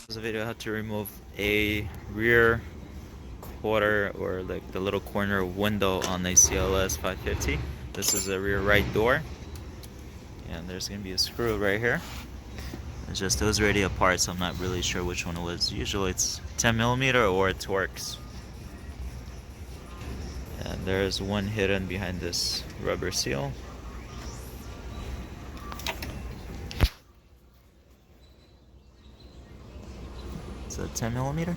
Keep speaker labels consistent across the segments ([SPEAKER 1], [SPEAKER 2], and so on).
[SPEAKER 1] This video I had to remove a rear quarter, or like the little corner window on a CLS550. This is a rear right door, and there's gonna be a screw right here. It's just, it was already apart, so I'm not really sure which one it was. Usually it's 10mm or it Torx. And there's one hidden behind this rubber seal. It's a 10mm.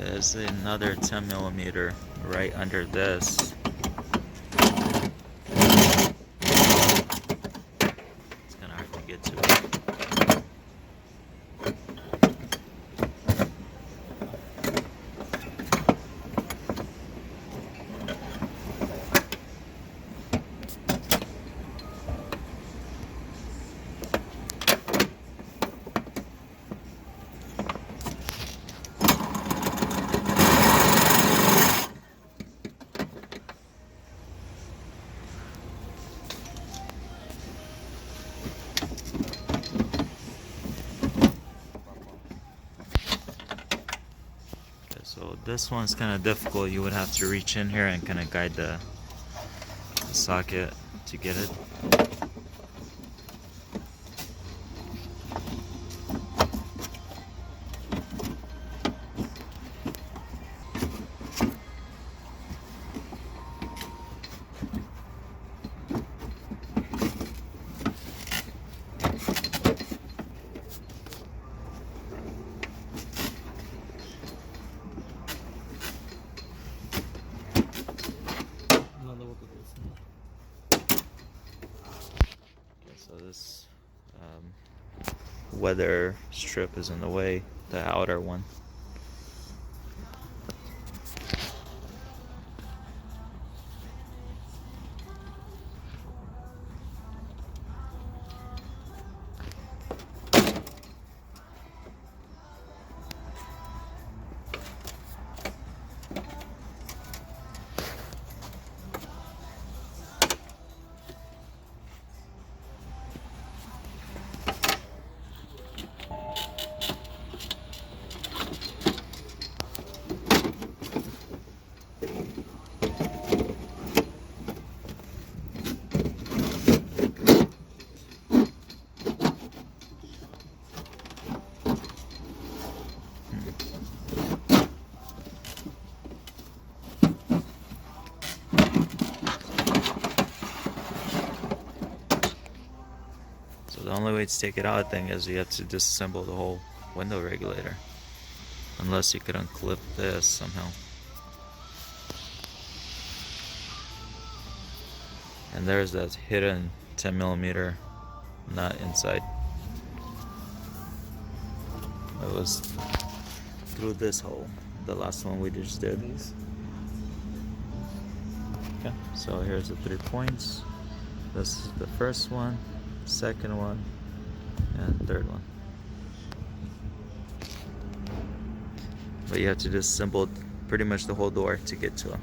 [SPEAKER 1] There's another 10mm right under this. It's kind of hard to get to. So this one's kind of difficult. You would have to reach in here and kind of guide the socket to get it. So this weather strip is in the way, the outer one. So the only way to take it out, I think, is you have to disassemble the whole window regulator. Unless you could unclip this somehow. And there's that hidden 10mm nut inside. It was through this hole, the last one we just did. Okay, so here's the 3 points. This is the first one, second one, and third one. But you have to disassemble pretty much the whole door to get to them.